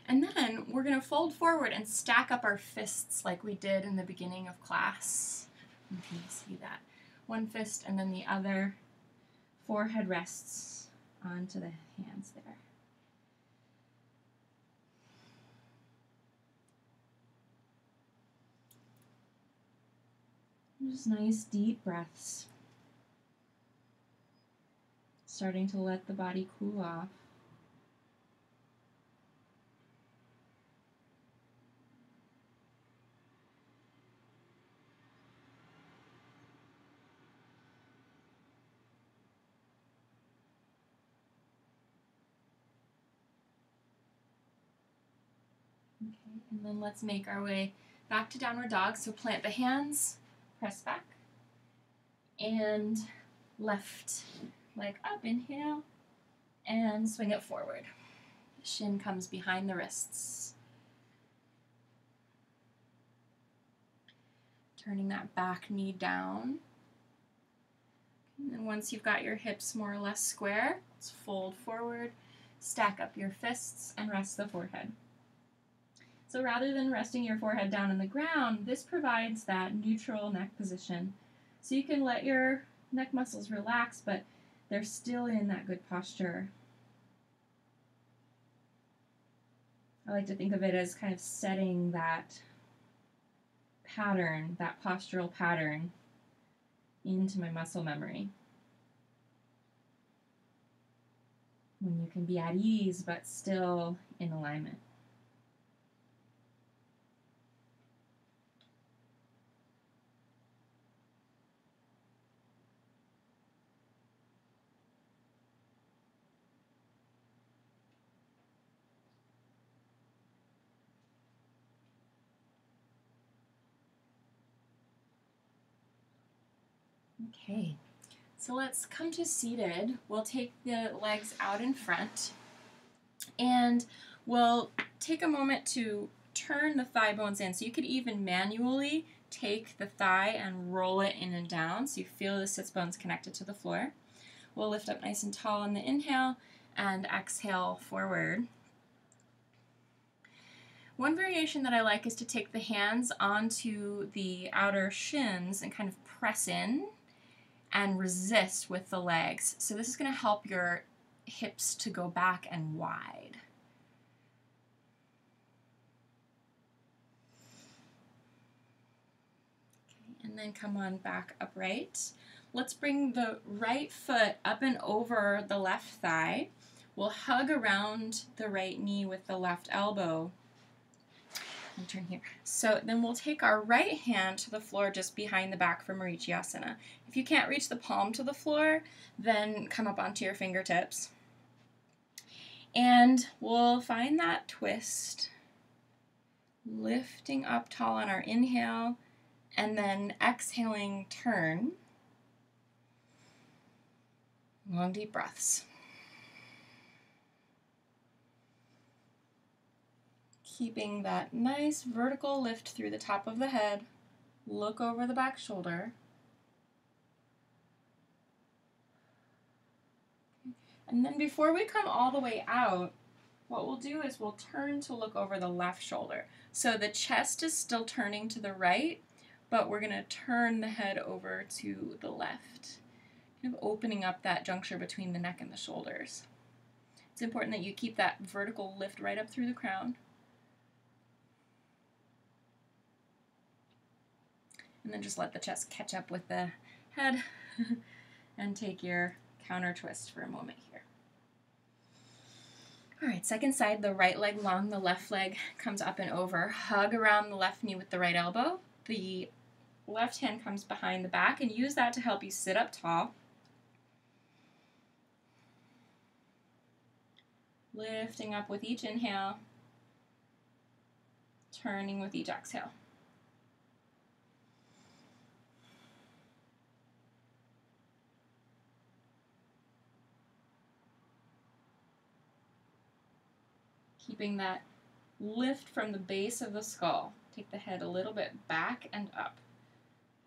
And then we're going to fold forward and stack up our fists like we did in the beginning of class. You can see that. One fist and then the other. Forehead rests onto the hands there. Just nice deep breaths. Starting to let the body cool off. Okay, and then let's make our way back to downward dog. So plant the hands. Press back, and left leg up, inhale, and swing it forward. The shin comes behind the wrists. Turning that back knee down. And then once you've got your hips more or less square, let's fold forward, stack up your fists, and rest the forehead. So rather than resting your forehead down on the ground, this provides that neutral neck position. So you can let your neck muscles relax, but they're still in that good posture. I like to think of it as kind of setting that pattern, that postural pattern, into my muscle memory. When you can be at ease, but still in alignment. Okay, so let's come to seated. We'll take the legs out in front, and we'll take a moment to turn the thigh bones in. So you could even manually take the thigh and roll it in and down so you feel the sits bones connected to the floor. We'll lift up nice and tall on the inhale and exhale forward. One variation that I like is to take the hands onto the outer shins and kind of press in and resist with the legs. So this is going to help your hips to go back and wide. Okay, and then come on back upright. Let's bring the right foot up and over the left thigh. We'll hug around the right knee with the left elbow. And turn here. So then we'll take our right hand to the floor just behind the back for Marichyasana. If you can't reach the palm to the floor, then come up onto your fingertips. And we'll find that twist, lifting up tall on our inhale, and then exhaling, turn. Long, deep breaths. Keeping that nice vertical lift through the top of the head. Look over the back shoulder. And then before we come all the way out, what we'll do is we'll turn to look over the left shoulder. So the chest is still turning to the right, but we're going to turn the head over to the left, kind of opening up that juncture between the neck and the shoulders. It's important that you keep that vertical lift right up through the crown. And then just let the chest catch up with the head and take your counter twist for a moment here. All right, second side, the right leg long, the left leg comes up and over. Hug around the left knee with the right elbow. The left hand comes behind the back, and use that to help you sit up tall. Lifting up with each inhale, turning with each exhale. Keeping that lift from the base of the skull. Take the head a little bit back and up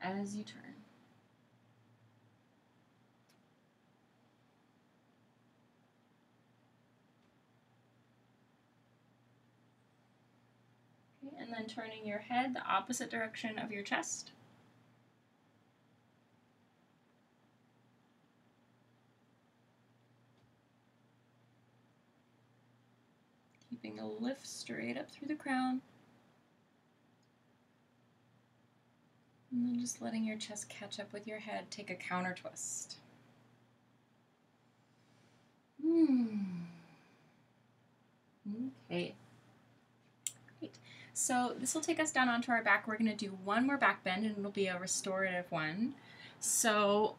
as you turn. Okay, and then turning your head the opposite direction of your chest. Keeping a lift straight up through the crown. And then just letting your chest catch up with your head. Take a counter twist. Okay. Great. So this will take us down onto our back. We're going to do one more back bend, and it'll be a restorative one. So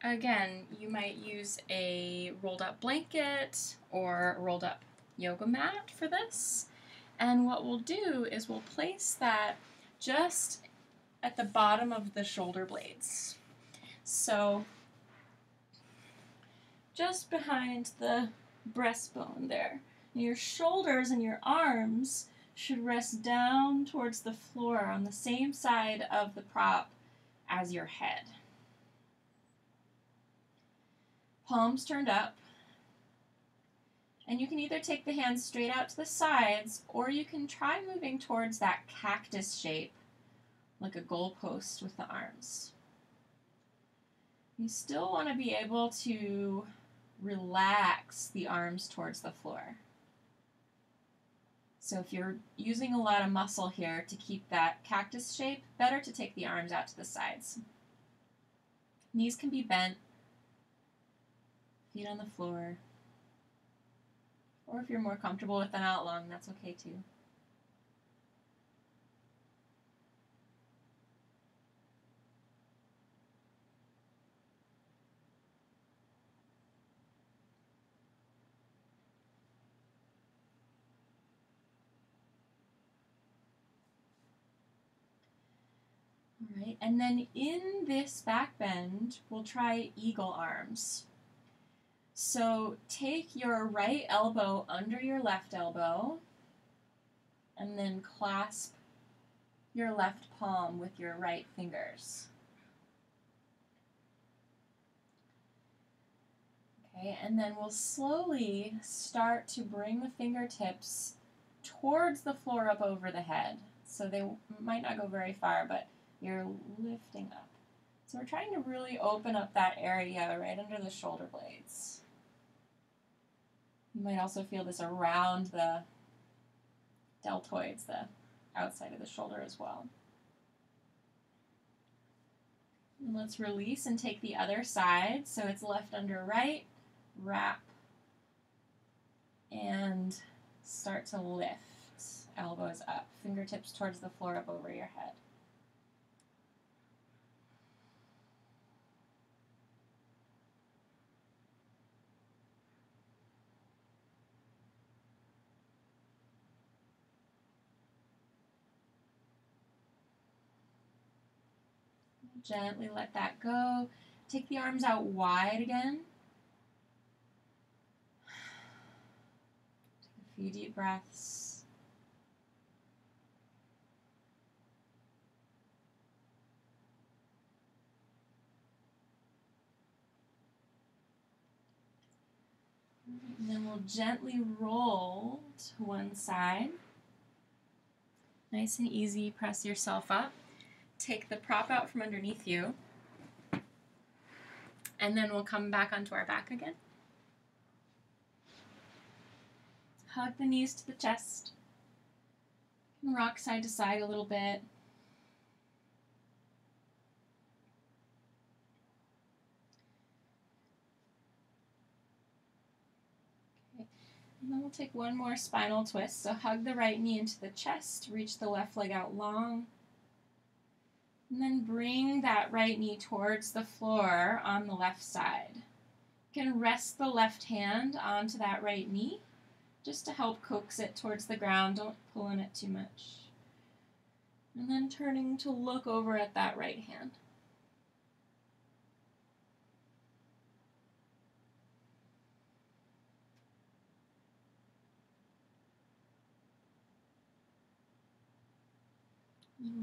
again, you might use a rolled up blanket or a rolled up yoga mat for this. And what we'll do is we'll place that just at the bottom of the shoulder blades. So just behind the breastbone there. Your shoulders and your arms should rest down towards the floor on the same side of the prop as your head. Palms turned up. And you can either take the hands straight out to the sides, or you can try moving towards that cactus shape, like a goalpost with the arms. You still want to be able to relax the arms towards the floor. So if you're using a lot of muscle here to keep that cactus shape, better to take the arms out to the sides. Knees can be bent, feet on the floor, or if you're more comfortable with them out long, that's okay too. All right, and then in this back bend, we'll try eagle arms. So take your right elbow under your left elbow and then clasp your left palm with your right fingers. Okay, and then we'll slowly start to bring the fingertips towards the floor up over the head. So they might not go very far, but you're lifting up. So we're trying to really open up that area right under the shoulder blades. You might also feel this around the deltoids, the outside of the shoulder as well. And let's release and take the other side. So it's left under right, wrap, and start to lift. Elbows up, fingertips towards the floor up over your head. Gently let that go. Take the arms out wide again. Take a few deep breaths. And then we'll gently roll to one side. Nice and easy, press yourself up. Take the prop out from underneath you. And then we'll come back onto our back again. Hug the knees to the chest. And rock side to side a little bit. Okay. And then we'll take one more spinal twist. So hug the right knee into the chest, reach the left leg out long. And then bring that right knee towards the floor on the left side. You can rest the left hand onto that right knee just to help coax it towards the ground. Don't pull on it too much. And then turning to look over at that right hand.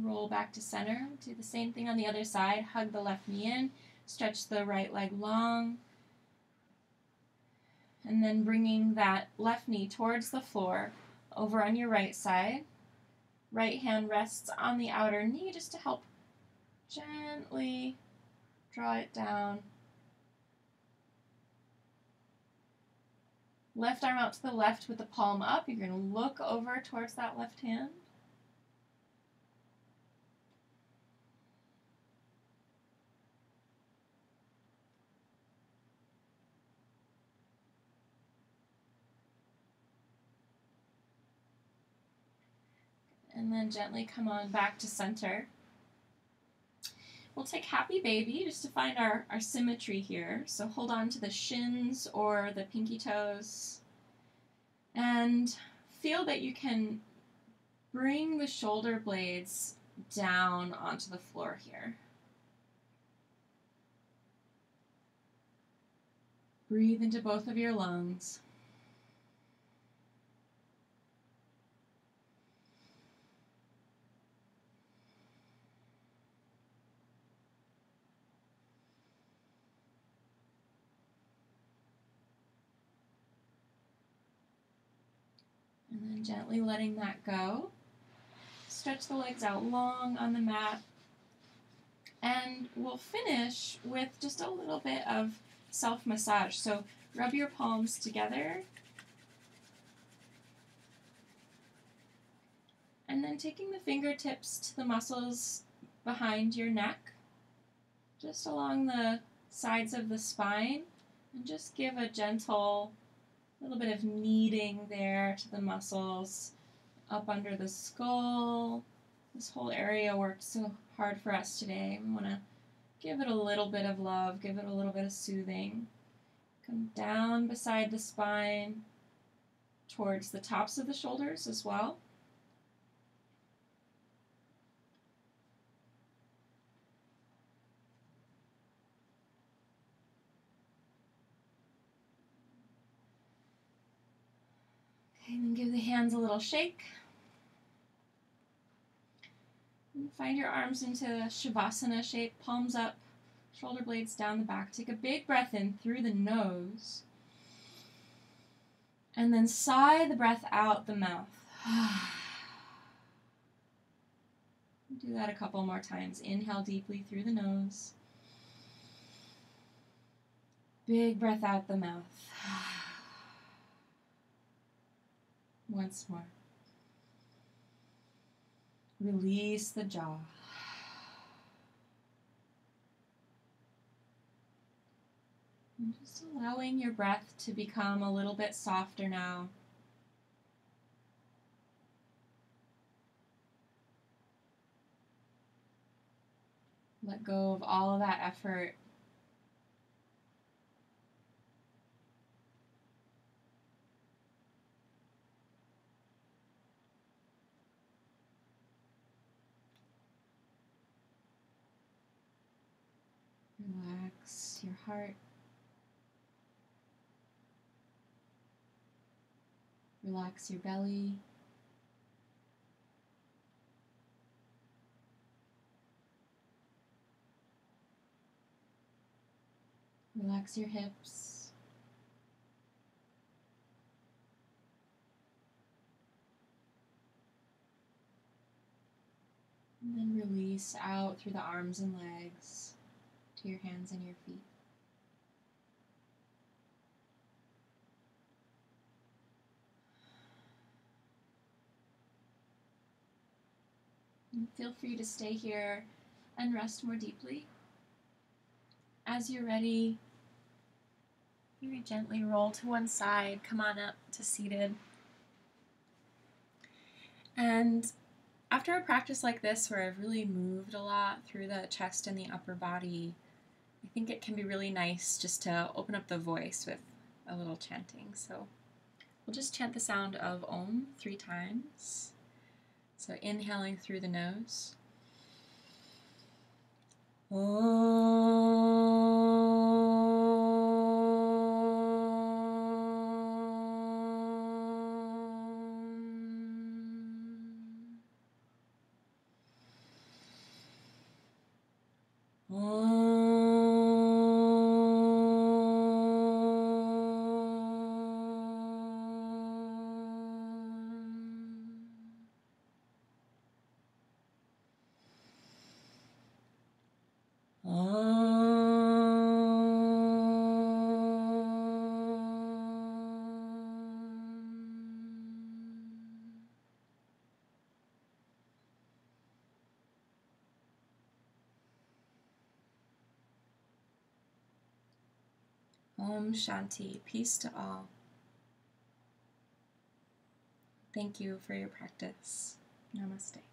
Roll back to center. Do the same thing on the other side. Hug the left knee in. Stretch the right leg long. And then bringing that left knee towards the floor over on your right side. Right hand rests on the outer knee just to help gently draw it down. Left arm out to the left with the palm up. You're going to look over towards that left hand. And then gently come on back to center. We'll take Happy Baby just to find our symmetry here. So hold on to the shins or the pinky toes. And feel that you can bring the shoulder blades down onto the floor here. Breathe into both of your lungs. And then gently letting that go. Stretch the legs out long on the mat. And we'll finish with just a little bit of self-massage. So rub your palms together. And then taking the fingertips to the muscles behind your neck, just along the sides of the spine, and just give a gentle little bit of kneading there to the muscles up under the skull. This whole area worked so hard for us today. We want to give it a little bit of love, give it a little bit of soothing. Come down beside the spine towards the tops of the shoulders as well. Okay, then give the hands a little shake. And find your arms into Shavasana shape, palms up, shoulder blades down the back. Take a big breath in through the nose. And then sigh the breath out the mouth. Do that a couple more times. Inhale deeply through the nose. Big breath out the mouth. Once more. Release the jaw. And just allowing your breath to become a little bit softer now. Let go of all of that effort. Relax your heart. Relax your belly. Relax your hips. And then release out through the arms and legs to your hands and your feet. And feel free to stay here and rest more deeply. As you're ready, very gently roll to one side, come on up to seated. And after a practice like this, where I've really moved a lot through the chest and the upper body, I think it can be really nice just to open up the voice with a little chanting. So we'll just chant the sound of Om 3 times. So inhaling through the nose. Om Shanti, peace to all. Thank you for your practice. Namaste.